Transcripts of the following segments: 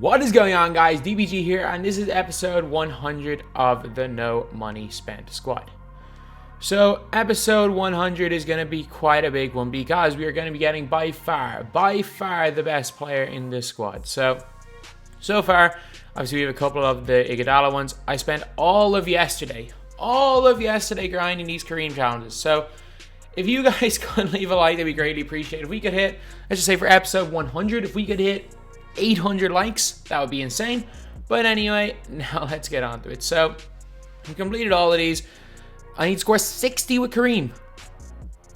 What is going on, guys? DBG here, and this is episode 100 of the No Money Spent squad. So episode 100 is going to be quite a big one because we are going to be getting by far the best player in this squad. So far, obviously we have a couple of the Iguodala ones. I spent all of yesterday grinding these Kareem challenges. So if you guys could leave a like, that'd be greatly appreciated. If we could hit, let's just say for episode 100, if we could hit 800 likes, that would be insane. But anyway, now let's get on to it. So we completed all of these. I need to score 60 with Kareem.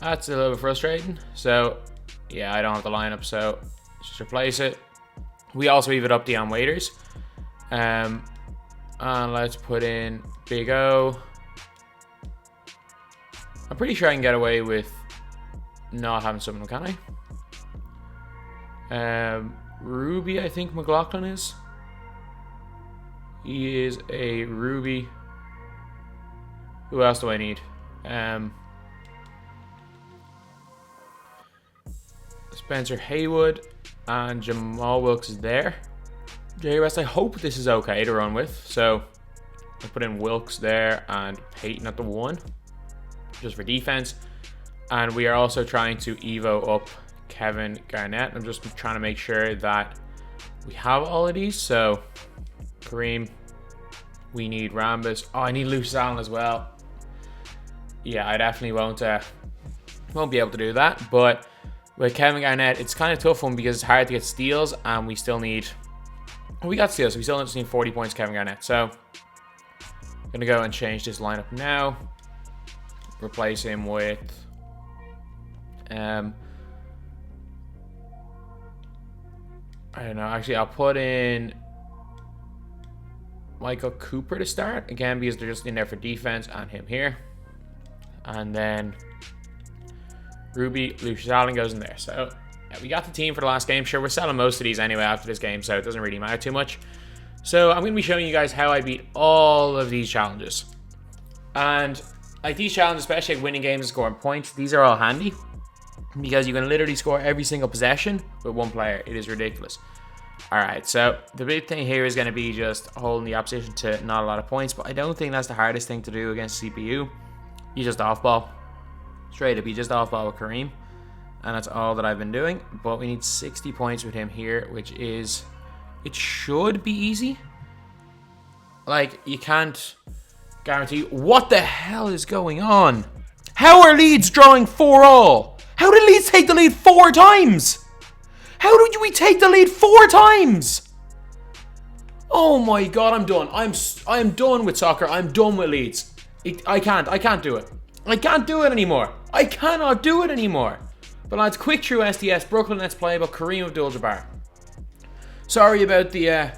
That's a little bit frustrating. So yeah, I don't have the lineup, so just replace it. We also leave it up Dion waiters. And let's put in Big O. I'm pretty sure I can get away with not having someone, can I? Ruby, I think McLaughlin is. He is a Ruby. Who else do I need? Spencer Haywood and Jamal Wilkes is there. J West, I hope this is okay to run with. So I put in Wilkes there and Peyton at the 1, just for defense. And we are also trying to Evo up Kevin Garnett. I'm just trying to make sure that we have all of these. So Kareem, we need Rambus. Oh, I need Lucius Allen as well. Yeah, I definitely won't be able to do that. But with Kevin Garnett, it's kind of a tough one because it's hard to get steals, and we still need. We got steals, so we still just need 40 points, Kevin Garnett. So I'm gonna go and change this lineup now. Replace him with I don't know. Actually, I'll put in Michael Cooper to start. Again, because they're just in there for defense, and him here. And then Ruby, Lucius Allen goes in there. So yeah, we got the team for the last game. Sure, we're selling most of these anyway after this game, so it doesn't really matter too much. So I'm going to be showing you guys how I beat all of these challenges. And like these challenges, especially like winning games and scoring points, these are all handy. Because you can literally score every single possession with one player. It is ridiculous. Alright, so the big thing here is going to be just holding the opposition to not a lot of points. But I don't think that's the hardest thing to do against CPU. You just off-ball. Straight up, you just off-ball with Kareem. And that's all that I've been doing. But we need 60 points with him here, which is... It should be easy. Like, you can't guarantee... What the hell is going on? How are Leeds drawing 4-all? How did Leeds take the lead 4 times? How did we take the lead 4 times? Oh my god, I'm done. I'm done with soccer. I'm done with Leeds. I can't do it. I can't do it anymore. I cannot do it anymore. But lads, quick through SDS, Brooklyn Let's Play about Kareem Abdul-Jabbar. Sorry about the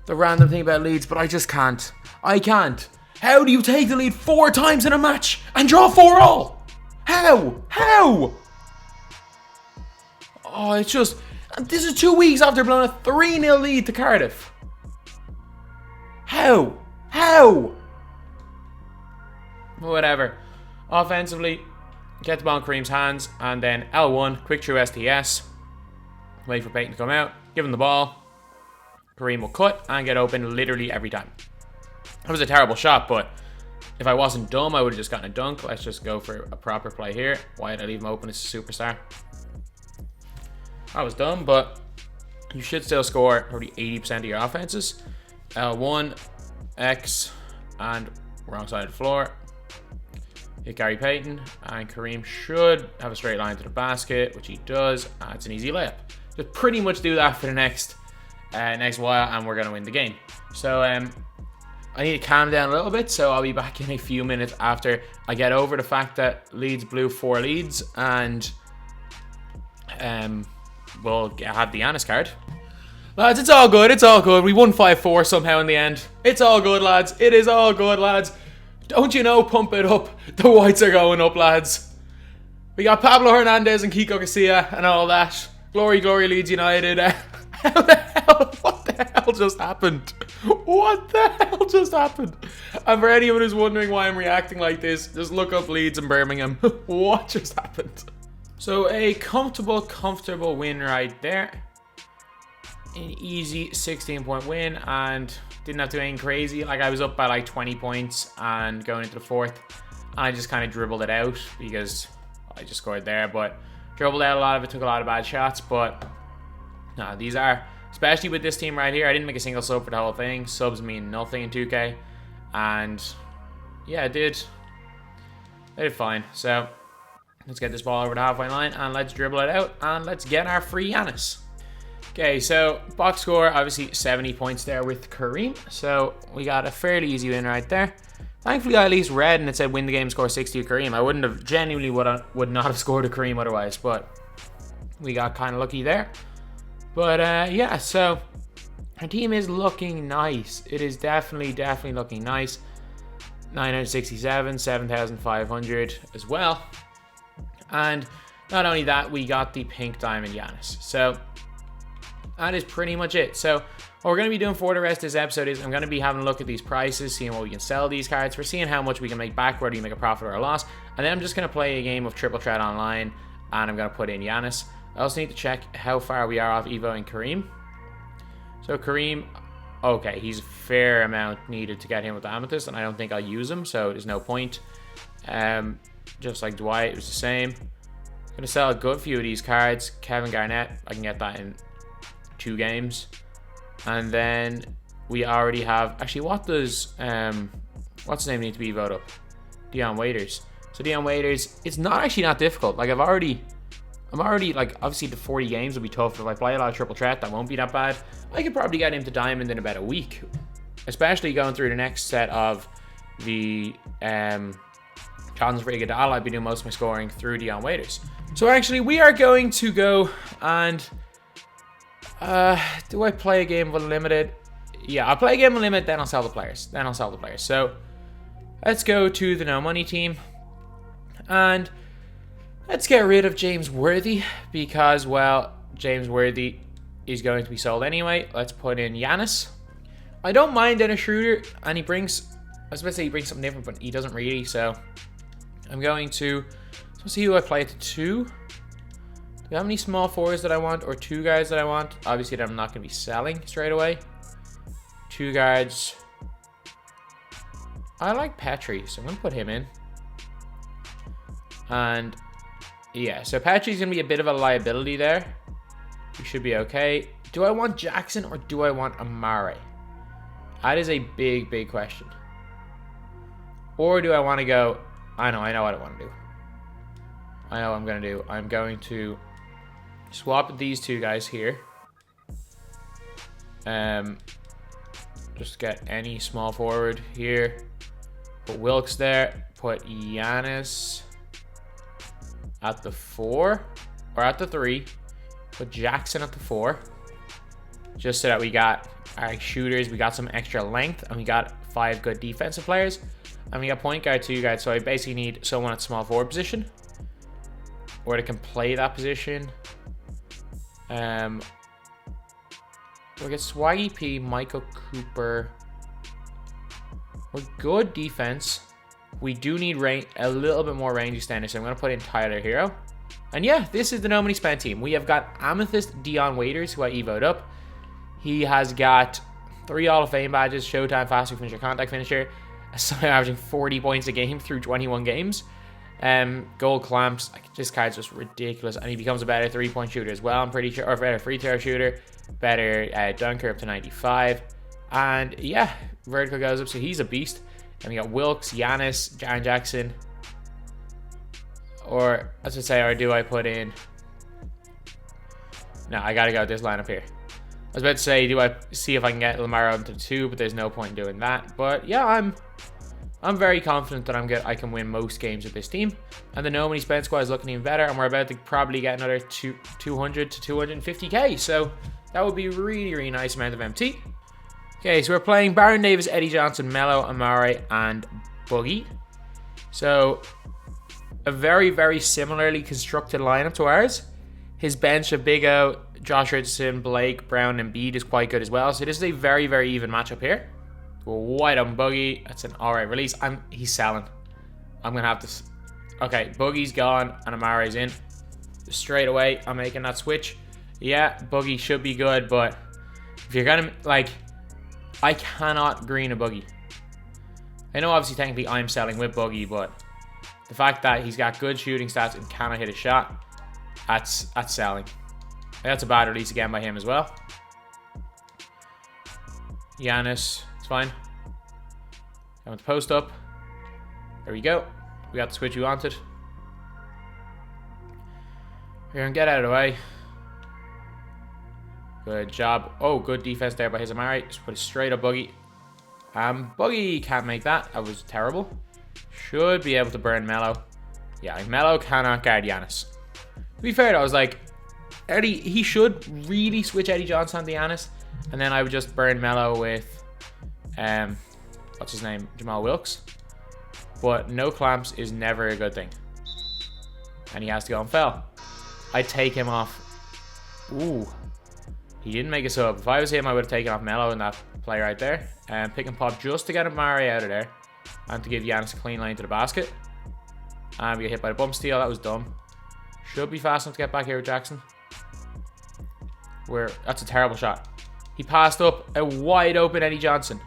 random thing about Leeds, but I just can't. I can't. How do you take the lead 4 times in a match and draw 4-all? How? How? Oh, it's just... This is 2 weeks after blowing a 3-0 lead to Cardiff. How? How? Whatever. Offensively, get the ball in Kareem's hands, and then L1, quick through STS. Wait for Peyton to come out, give him the ball. Kareem will cut and get open literally every time. That was a terrible shot, but if I wasn't dumb, I would have just gotten a dunk. Let's just go for a proper play here. Why did I leave him open as a superstar? I was dumb, but you should still score probably 80% of your offenses. L1, X, and wrong side of the floor. Hit Gary Payton, and Kareem should have a straight line to the basket, which he does. It's an easy layup. Just pretty much do that for the next while, and we're going to win the game. So I need to calm down a little bit, so I'll be back in a few minutes after I get over the fact that Leeds blew 4 leads, and we'll have the Giannis card. Lads, it's all good, it's all good. We won 5-4 somehow in the end. It's all good, lads. It is all good, lads. Don't you know, pump it up. The whites are going up, lads. We got Pablo Hernandez and Kiko Casilla and all that. Glory, glory, Leeds United. How the hell? What the hell just happened? What the hell just happened? And for anyone who's wondering why I'm reacting like this, just look up Leeds and Birmingham. What just happened? So a comfortable win right there. an easy 16-point win and didn't have to do anything crazy. Like, I was up by like 20 points and going into the fourth, and I just kind of dribbled it out because I just scored there, but dribbled out a lot of it, took a lot of bad shots. But no, these are, especially with this team right here, I didn't make a single sub for the whole thing. Subs mean nothing in 2K, and yeah, I did fine. So let's get this ball over the halfway line and let's dribble it out and let's get our free Giannis. Okay, so box score, obviously 70 points there with Kareem. So we got a fairly easy win right there. Thankfully, I at least read and it said win the game, score 60 to Kareem. I wouldn't have, genuinely would not have scored a Kareem otherwise, but we got kind of lucky there. But yeah, so our team is looking nice. It is definitely looking nice. 967, 7,500 as well. And not only that, we got the pink diamond Giannis. So that is pretty much it. So what we're going to be doing for the rest of this episode is I'm going to be having a look at these prices, seeing what we can sell these cards. We're seeing how much we can make back, whether you make a profit or a loss. And then I'm just going to play a game of Triple Threat Online, and I'm going to put in Giannis. I also need to check how far we are off Evo and Kareem. So Kareem, okay, he's a fair amount needed to get him with the amethyst, and I don't think I'll use him, so there's no point. Just like Dwight, it was the same. I'm going to sell a good few of these cards. Kevin Garnett, I can get that in 2 games. And then we already have, actually, what does what's his name need to be voted up? Dion Waiters. So Dion Waiters, it's not actually not difficult. Like, I'm already like, obviously the 40 games will be tough. If I play a lot of triple threat, that won't be that bad. I could probably get him to diamond in about a week, especially going through the next set of the Challenge for Iguodala. I'll be doing most of my scoring through Dion Waiters. So actually, we are going to go and do I play a game of Unlimited? Yeah, I'll play a game of Unlimited, then I'll sell the players. So let's go to the no money team. And let's get rid of James Worthy because, well, James Worthy is going to be sold anyway. Let's put in Giannis. I don't mind Dennis Schroeder, and he brings, I was about to say he brings something different, but he doesn't really. So I'm going to, let's see who I play to 2. Do you have any small forwards that I want, or 2 guys that I want? Obviously, that I'm not going to be selling straight away. 2 guards. I like Petri, so I'm going to put him in. And yeah, so Patrick's going to be a bit of a liability there. We should be okay. Do I want Jackson or do I want Amare? That is a big question. Or do I want to go... I know what I want to do. I know what I'm going to do. I'm going to swap these 2 guys here. Just get any small forward here. Put Wilkes there. Put Giannis at the 4 or at the 3. Put Jackson at the 4, just so that we got our shooters, we got some extra length, and we got 5 good defensive players, and we got point guard, 2 guards. So I basically need someone at small forward position or that can play that position. We'll get Swaggy P, Michael Cooper. We're good defense. We do need range, a little bit more range extender, so I'm going to put in Tyler Hero. And yeah, this is the No Money Spent team. We have got Amethyst Dion Waiters, who I evoed up. He has got 3 Hall of Fame badges, Showtime, Faster Finisher, Contact Finisher. So I'm averaging 40 points a game through 21 games. Gold clamps. This card's just ridiculous. And he becomes a better 3-point shooter as well, I'm pretty sure. Or better free throw shooter. Better dunker up to 95. And yeah, vertical goes up, so he's a beast. And we got Wilkes, Giannis, Jaren Jackson. Or, as I say, or do I put in... No, I gotta go with this lineup here. I was about to say, do I see if I can get Lamar up to 2, but there's no point in doing that. But yeah, I'm very confident that I can win most games with this team. And the No Money Spent squad is looking even better, and we're about to probably get another 200 to 250k. So that would be a really nice amount of MT. Okay, so we're playing Baron Davis, Eddie Johnson, Melo, Amare, and Boogie. So a very similarly constructed lineup to ours. His bench of Big O, Josh Richardson, Blake, Brown, and Embiid is quite good as well. So this is a very even matchup here. We're wide on Boogie. That's an alright release. He's selling. I'm going to have to... Okay, Boogie's gone and Amare's in. Straight away, I'm making that switch. Yeah, Boogie should be good, but If you're gonna, like, I cannot green a buggy. I know obviously technically I'm selling with buggy, but the fact that he's got good shooting stats and cannot hit a shot, that's selling. That's a bad release again by him as well. Giannis, it's fine. I want the post up. There we go. We got the switch we wanted. We're gonna get out of the way. Good job. Oh, good defense there by his Amari. Just put it straight up buggy. Buggy can't make that. That was terrible. Should be able to burn Melo. Yeah, like Melo cannot guard Giannis. To be fair, I was like, Eddie, he should really switch Eddie Johnson to Giannis, and then I would just burn Melo with, what's his name, Jamal Wilkes. But no clamps is never a good thing, and he has to go and foul. I'd take him off. Ooh, he didn't make a sub. If I was him, I would have taken off Melo in that play right there, and pick and pop just to get Amari out of there, and to give Giannis a clean lane to the basket. And we get hit by the bump steal. That was dumb. Should be fast enough to get back here with Jackson. That's a terrible shot. He passed up a wide open Eddie Johnson.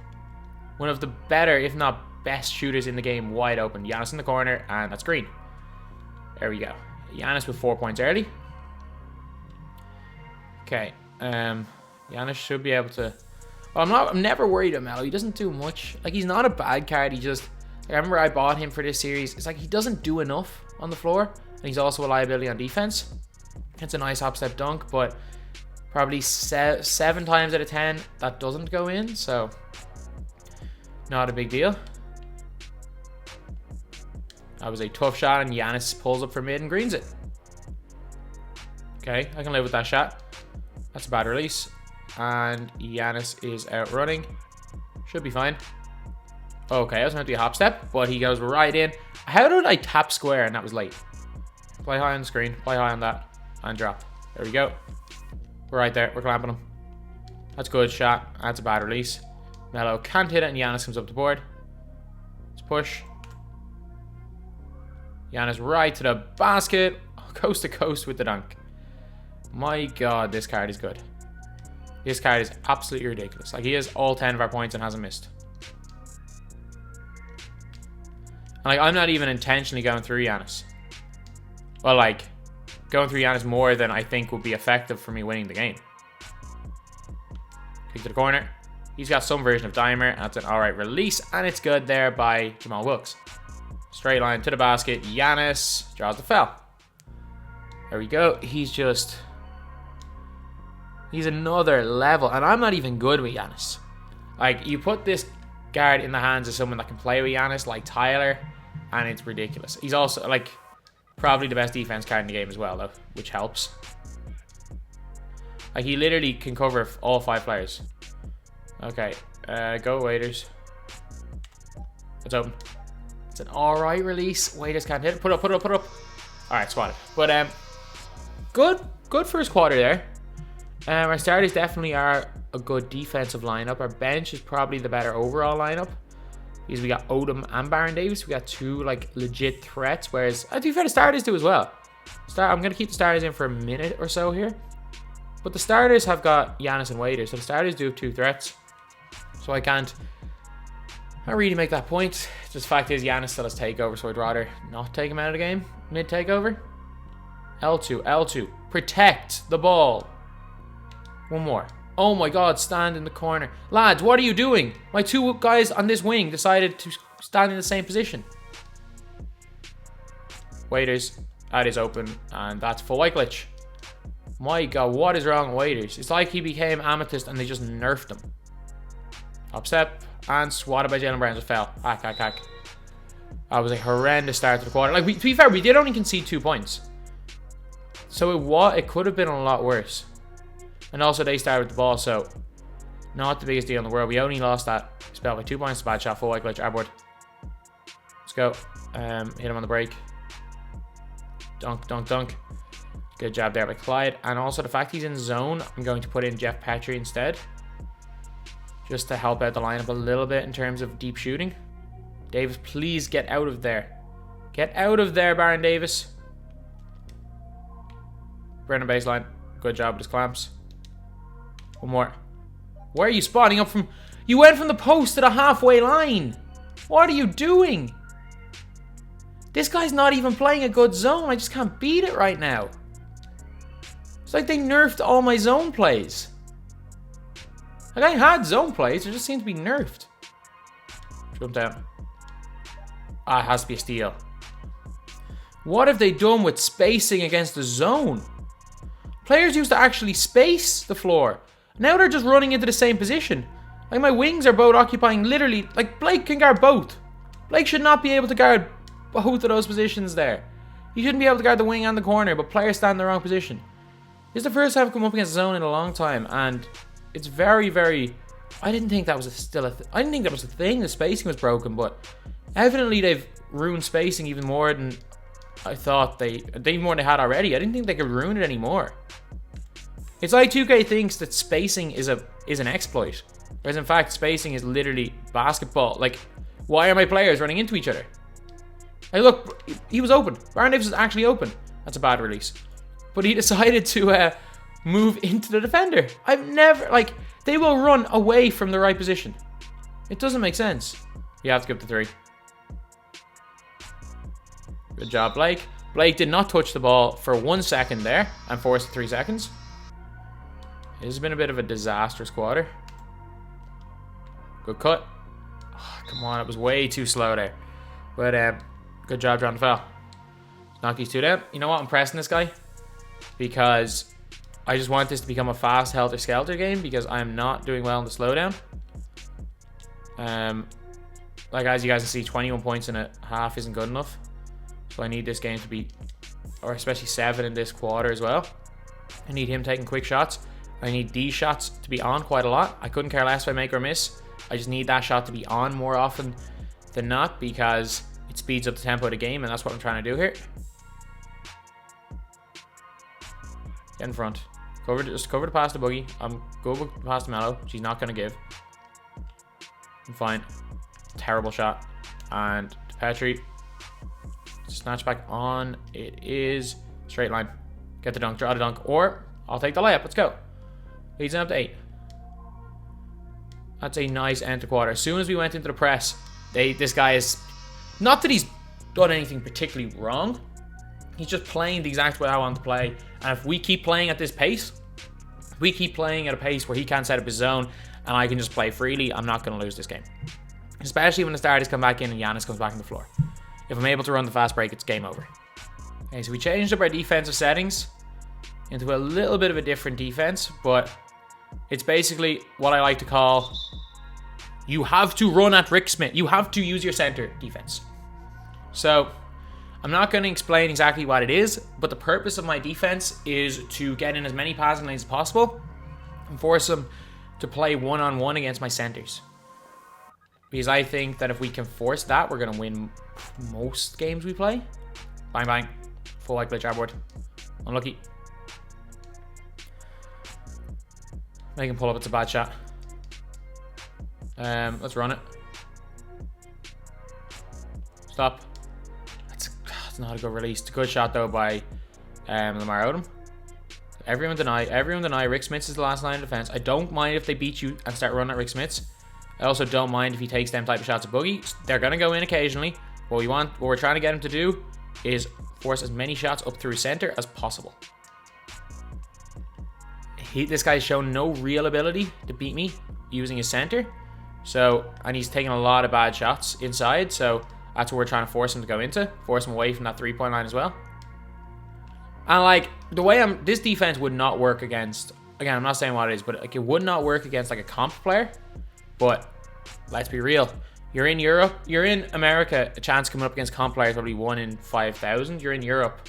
One of the better, if not best shooters in the game, wide open. Giannis in the corner, and that's green. There we go. Giannis with 4 points early. Okay. Giannis should be able to... Well, I'm never worried about Melo. He doesn't do much. Like, he's not a bad card. He just... I remember I bought him for this series. It's like he doesn't do enough on the floor. And he's also a liability on defense. It's a nice hop step dunk, but probably 7 times out of 10 that doesn't go in. So, not a big deal. That was a tough shot, and Giannis pulls up for mid and greens it. Okay, I can live with that shot. That's a bad release. And Giannis is out running. Should be fine. Okay, that was meant to be a hop step, but he goes right in. How did I tap square and that was late? Play high on the screen, play high on that, and drop. There we go. We're right there, we're clamping him. That's a good shot. That's a bad release. Melo can't hit it, and Giannis comes up the board. Let's push. Giannis right to the basket. Coast to coast with the dunk. My God, this card is good. This card is absolutely ridiculous. Like, he has all 10 of our points and hasn't missed. And, like, I'm not even intentionally going through Giannis. Well, like, going through Giannis more than I think would be effective for me winning the game. Kick to the corner. He's got some version of dimer. That's an alright release. And it's good there by Jamal Wilkes. Straight line to the basket. Giannis draws the foul. There we go. He's another level. And I'm not even good with Giannis. Like, you put this guard in the hands of someone that can play with Giannis, like Tyler, and it's ridiculous. He's also, like, probably the best defense card in the game as well, though, which helps. Like, he literally can cover all 5 players. Okay, go Waiters. It's open. It's an alright release. Waiters can't hit it. Put up. Alright, spotted. But, good first quarter there. Our starters definitely are a good defensive lineup. Our bench is probably the better overall lineup. Because we got Odom and Baron Davis. We got 2, like, legit threats. Whereas, to be fair, the starters do as well. I'm going to keep the starters in for a minute or so here. But the starters have got Giannis and Waiters. So the starters do have 2 threats. So I can't really make that point. Just the fact is, Giannis still has takeover. So I'd rather not take him out of the game. Mid takeover. L2. Protect the ball. One more. Oh my God, stand in the corner. Lads, what are you doing? My 2 guys on this wing decided to stand in the same position. Waiters, that is open, and that's full white glitch. My God, what is wrong with Waiters? It's like he became amethyst and they just nerfed him. Up step, and swatted by Jalen Brown, just fell. Hack. That was a horrendous start to the quarter. Like, to be fair, we did only concede 2 points. So it could have been a lot worse. And also, they started with the ball, so not the biggest deal in the world. We only lost that spell by 2 points. Bad shot, full white glitch, our board. Let's go. Hit him on the break. Dunk. Good job there by Clyde. And also, the fact he's in zone, I'm going to put in Jeff Petrie instead. Just to help out the lineup a little bit in terms of deep shooting. Davis, please get out of there. Get out of there, Baron Davis. Brennan baseline. Good job with his clamps. One more. Where are you spotting up from? You went from the post to the halfway line. What are you doing? This guy's not even playing a good zone. I just can't beat it right now. It's like they nerfed all my zone plays. Like, I had zone plays. They just seem to be nerfed. Jump down. Ah, it has to be a steal. What have they done with spacing against the zone? Players used to actually space the floor. Now they're just running into the same position. Like, my wings are both occupying literally... Like, Blake can guard both. Blake should not be able to guard both of those positions there. He shouldn't be able to guard the wing and the corner, but players stand in the wrong position. This is the first time I've come up against zone in a long time, and it's very, very... I didn't think that was I didn't think that was a thing. The spacing was broken, but evidently they've ruined spacing even more than I thought even more than they had already. I didn't think they could ruin it anymore. It's like 2K thinks that spacing is an exploit, whereas in fact spacing is literally basketball. Like, why are my players running into each other? Hey, look, he was open. Baron Davis is actually open. That's a bad release. But he decided to move into the defender. I've never, like, they will run away from the right position. It doesn't make sense. You have to give the 3. Good job, Blake. Blake did not touch the ball for 1 second there and forced 3 seconds. This has been a bit of a disastrous quarter. Good cut. Oh, come on, it was way too slow there. But good job drawing the foul. Knock these 2 down. You know what? I'm pressing this guy because I just want this to become a fast helter-skelter game because I'm not doing well in the slowdown. Like, as you guys can see, 21 points in a half isn't good enough. So I need this game to be, or especially 7 in this quarter as well. I need him taking quick shots. I need these shots to be on quite a lot. I couldn't care less if I make or miss. I just need that shot to be on more often than not because it speeds up the tempo of the game, and that's what I'm trying to do here. Get in front. Just cover the pass to Boogie. I'm good with the pass to Mello. She's not going to give. I'm fine. Terrible shot. And to Petrie. Snatch back on. It is straight line. Get the dunk. Draw the dunk. Or I'll take the layup. Let's go. Leads up to 8. That's a nice end to quarter. As soon as we went into the press, this guy is... Not that he's done anything particularly wrong. He's just playing the exact way I want to play. And if we keep playing at this pace, if we keep playing at a pace where he can't set up his zone and I can just play freely, I'm not going to lose this game. Especially when the starters come back in and Giannis comes back on the floor. If I'm able to run the fast break, it's game over. Okay, so we changed up our defensive settings into a little bit of a different defense, but it's basically what I like to call, you have to run at Rick Smith. You have to use your center defense. So I'm not going to explain exactly what it is, but the purpose of my defense is to get in as many passing lanes as possible and force them to play one-on-one against my centers. Because I think that if we can force that, we're going to win most games we play. Bang, bang. Full like glitch board. Unlucky. Make him pull up. It's a bad shot. Let's run it. Stop. That's not a good release. It's a good shot, though, by Lamar Odom. Everyone deny. Rick Smits is the last line of defense. I don't mind if they beat you and start running at Rick Smits. I also don't mind if he takes them type of shots at Boogie. They're going to go in occasionally. What we're trying to get him to do is force as many shots up through center as possible. This guy's shown no real ability to beat me using his center. And he's taking a lot of bad shots inside. So that's what we're trying to force him to go into. Force him away from that 3-point line as well. And like, the way this defense would not work against, again, I'm not saying what it is, but like, it would not work against like a comp player. But let's be real. You're in Europe. You're in America. A chance coming up against comp players probably 1 in 5,000. You're in Europe.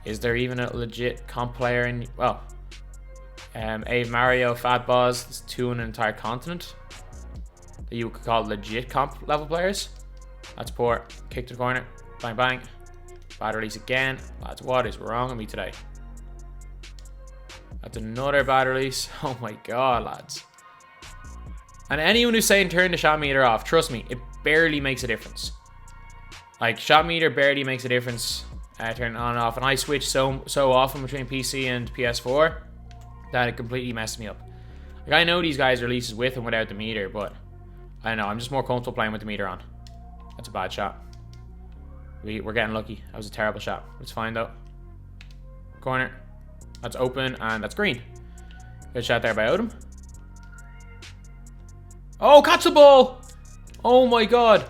Is there even a legit comp player in... Well, Ave Mario, Fat Boz. There's 2 in an entire continent that you could call legit comp level players. That's poor. Kick to the corner. Bang, bang. Bad release again. Lads, what is wrong with me today? That's another bad release. Oh my god, lads. And anyone who's saying turn the shot meter off, trust me, it barely makes a difference. Like, shot meter barely makes a difference. Turn it on and off. And I switch so often between PC and PS4 that it completely messed me up. Like, I know these guys releases with and without the meter, but I don't know. I'm just more comfortable playing with the meter on. That's a bad shot. We're getting lucky. That was a terrible shot. It's fine, though. Corner. That's open, and that's green. Good shot there by Odom. Oh, catch the ball! Oh my god.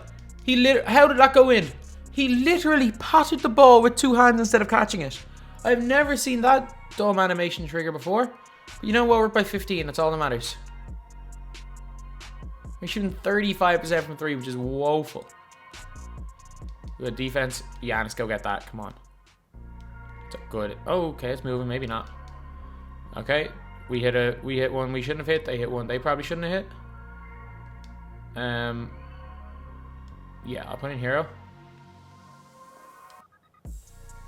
How did that go in? He literally patted the ball with 2 hands instead of catching it. I've never seen that dumb animation trigger before. But you know what? We're up by 15. That's all that matters. We're shooting 35% from 3, which is woeful. Good defense. Giannis, go get that. Come on. It's good. Oh, okay, it's moving. Maybe not. Okay. We hit one we shouldn't have hit. They hit one they probably shouldn't have hit. Yeah, I'll put in hero.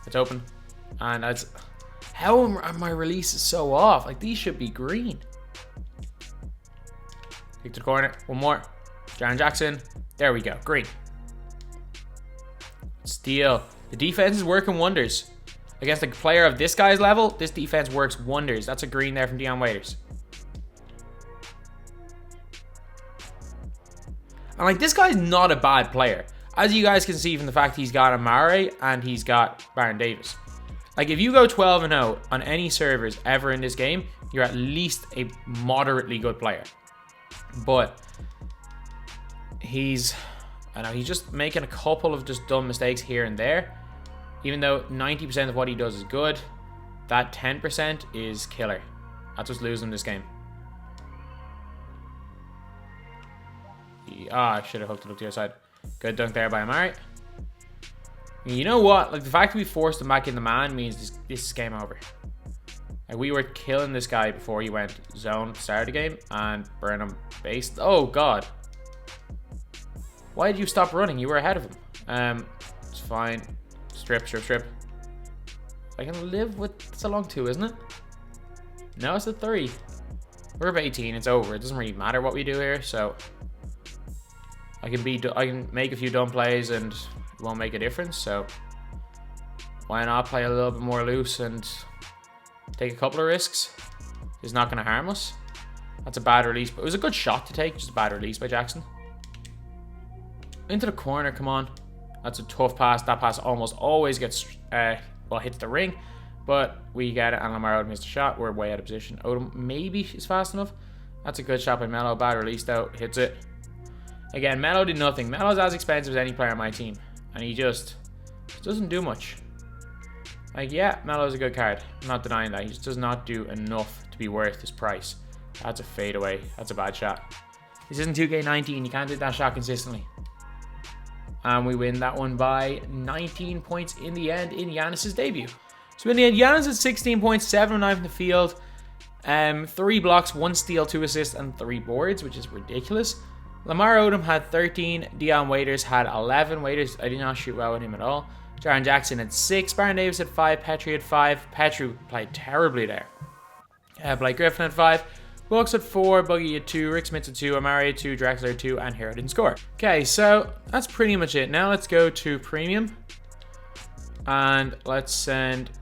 It's open. And that's... How are my releases so off? Like, these should be green. Kick to the corner. One more. Jaren Jackson. There we go. Green. Steal. The defense is working wonders. Against a player of this guy's level, this defense works wonders. That's a green there from Dion Waiters. And, like, this guy's not a bad player. As you guys can see from the fact he's got Amare and he's got Baron Davis. Like, if you go 12-0 on any servers ever in this game, you're at least a moderately good player. But he's just making a couple of just dumb mistakes here and there. Even though 90% of what he does is good, that 10% is killer. That's what's losing this game. I should have hooked it up to the other side. Good dunk there by Amari. You know what? Like, the fact that we forced him back in the man means this is game over. Like, we were killing this guy before he went zone at the start of the game and burn him base. Oh, God. Why did you stop running? You were ahead of him. It's fine. Strip. I can live with... It's a long 2, isn't it? No, it's a 3. We're up 18. It's over. It doesn't really matter what we do here, so... I can make a few dumb plays and it won't make a difference, so why not play a little bit more loose and take a couple of risks? It's not going to harm us. That's a bad release, but it was a good shot to take, just a bad release by Jackson. Into the corner, come on. That's a tough pass. That pass almost always gets, hits the ring, but we get it, and Lamar Odom missed a shot. We're way out of position. Odom maybe is fast enough. That's a good shot by Melo. Bad release though. Hits it. Again, Melo did nothing. Melo's as expensive as any player on my team. And he just doesn't do much. Like, yeah, Melo's a good card. I'm not denying that. He just does not do enough to be worth his price. That's a fadeaway. That's a bad shot. This isn't 2K19. You can't do that shot consistently. And we win that one by 19 points in the end in Giannis' debut. So in the end, Giannis had 16 points, 7 of 9 from the field. 3 blocks, 1 steal, 2 assists, and 3 boards, which is ridiculous. Lamar Odom had 13. Dion Waiters had 11. Waiters, I did not shoot well with him at all. Jaren Jackson had 6. Baron Davis had 5. Petrie had 5. Petrie played terribly there. Blake Griffin had 5. Wilkes had 4. Buggy had 2. Rick Smith had 2. Amari had 2. Drexler had 2. And Hero didn't score. Okay, so that's pretty much it. Now let's go to Premium. And let's send...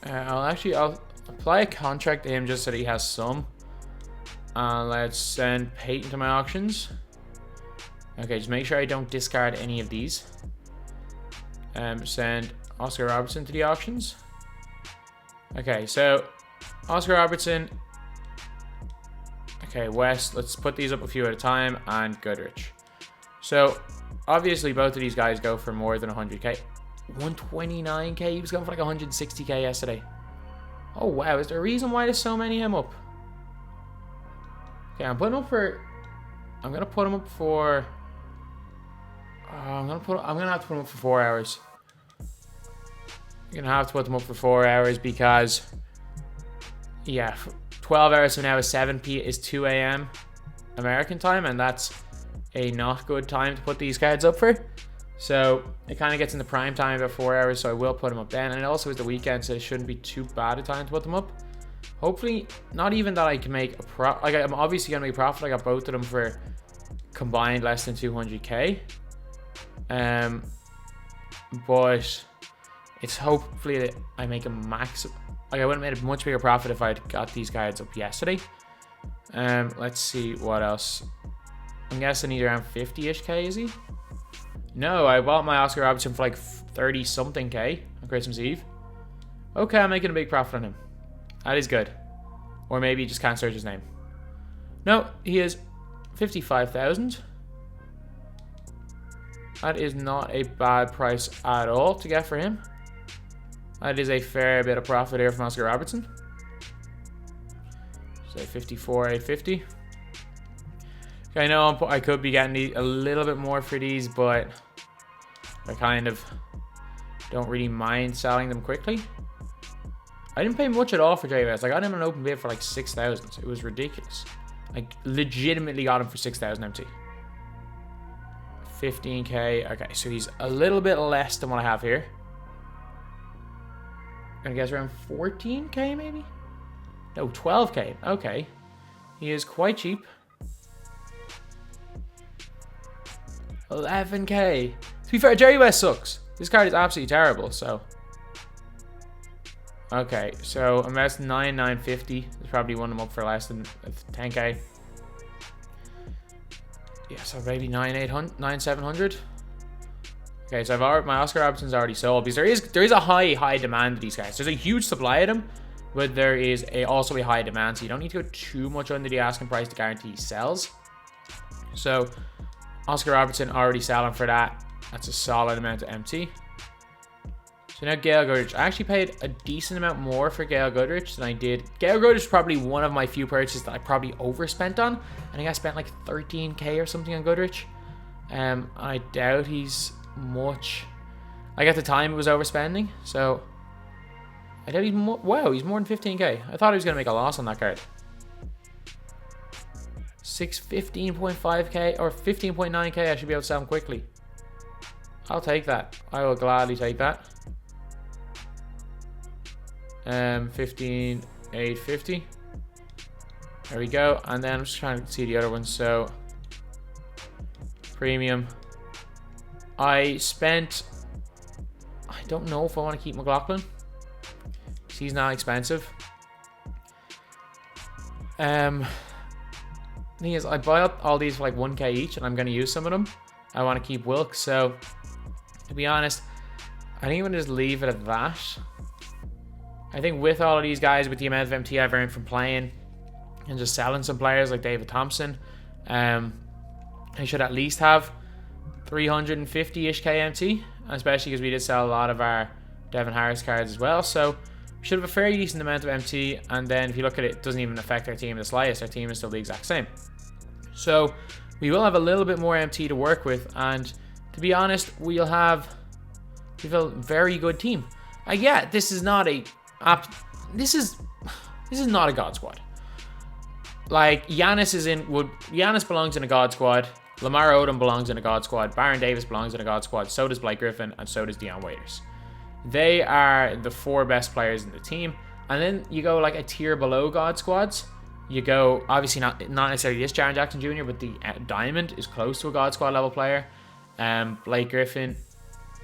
I'll apply a contract to him just so that he has some. Let's send Peyton to my auctions. Okay, just make sure I don't discard any of these. Send Oscar Robertson to the auctions. Okay, so Oscar Robertson. Okay, West. Let's put these up a few at a time. And Goodrich. So, obviously, both of these guys go for more than 100k. 129k? He was going for like 160k yesterday. Oh, wow. Is there a reason why there's so many of them up? Okay, I'm gonna put him up for. I'm gonna have to put him up for 4 hours. I'm gonna have to put them up for 4 hours because, yeah, 12 hours from now is 2 a.m. American time, and that's a not good time to put these cards up for. So it kind of gets in the prime time about 4 hours, so I will put them up then. And it also is the weekend, so it shouldn't be too bad a time to put them up. Hopefully, not even that I can make a profit. Like, I'm obviously going to make a profit. I got both of them for combined less than 200k. But it's hopefully that I make a max. Like, I would have made a much bigger profit if I'd got these cards up yesterday. Let's see what else. I'm guessing he's around 50-ish K, is he? No, I bought my Oscar Robertson for like 30-something K on Christmas Eve. Okay, I'm making a big profit on him. That is good. Or maybe you just can't search his name. No, he is 55,000. That is not a bad price at all to get for him. That is a fair bit of profit here from Oscar Robertson. Say 54,850. Okay, I know I could be getting a little bit more for these, but I kind of don't really mind selling them quickly. I didn't pay much at all for JVS. I got him an open bid for like 6,000. It was ridiculous. I legitimately got him for 6,000 MT. 15K. Okay, so he's a little bit less than what I have here. I guess around 14K maybe? No, 12K. Okay. He is quite cheap. 11K. To be fair, Jerry West sucks. This card is absolutely terrible, so. Okay, so I'm at 9,950. There's probably one of them up for less than 10K. Yeah, so maybe 9,700. Okay, so my Oscar Robertson's already sold because there is a high demand of these guys. There's a huge supply of them, but there is also a high demand, so you don't need to go too much under the asking price to guarantee he sells. So Oscar Robertson already selling for that. That's a solid amount of MT. So now Gail Goodrich. I actually paid a decent amount more for Gail Goodrich than I did. Gail Goodrich is probably one of my few purchases that I probably overspent on. I think I spent like 13K or something on Goodrich. I doubt he's much. Like at the time it was overspending. So I doubt he's more. Wow, he's more than 15K. I thought he was going to make a loss on that card. 15.5K or 15.9K. I should be able to sell him quickly. I'll take that. I will gladly take that. 15,850. There we go. And then I'm just trying to see the other ones. So premium. I don't know if I want to keep McLaughlin. He's not expensive. Thing is, I buy up all these for like 1K each, and I'm going to use some of them. I want to keep Wilkes, so to be honest, I think I'm going to just leave it at that. I think with all of these guys, with the amount of MT I've earned from playing and just selling some players like David Thompson, I should at least have 350-ish KMT, especially because we did sell a lot of our Devin Harris cards as well. So we should have a fairly decent amount of MT, and then if you look at it, it doesn't even affect our team in the slightest. Our team is still the exact same. So we will have a little bit more MT to work with, and to be honest, we have a very good team. Yeah, this is not a not a God squad. Like Giannis belongs in a God squad. Lamar Odom belongs in a God squad. Baron Davis belongs in a God squad. So does Blake Griffin, and so does Dion Waiters. They are the 4 best players in the team. And then you go like a tier below God squads. You go, obviously not necessarily this Jaren Jackson Jr., but the Diamond is close to a God squad level player. Blake Griffin,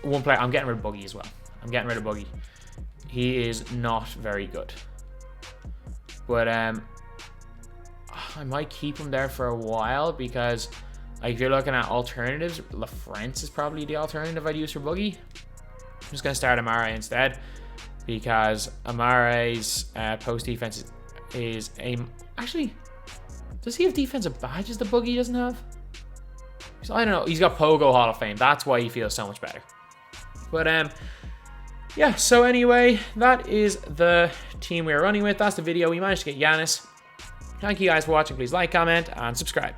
one player. I'm getting rid of Boogie as well. I'm getting rid of Boogie. He is not very good. But I might keep him there for a while because, like, if you're looking at alternatives, LaFrance is probably the alternative I'd use for Boogie. I'm just going to start Amare instead because Amare's post defense is a... Actually, does he have defensive badges the Boogie doesn't have? So I don't know. He's got Pogo Hall of Fame. That's why he feels so much better. But yeah, so anyway, that is the team we're running with. That's the video. We managed to get Giannis. Thank you guys for watching. Please like, comment, and subscribe.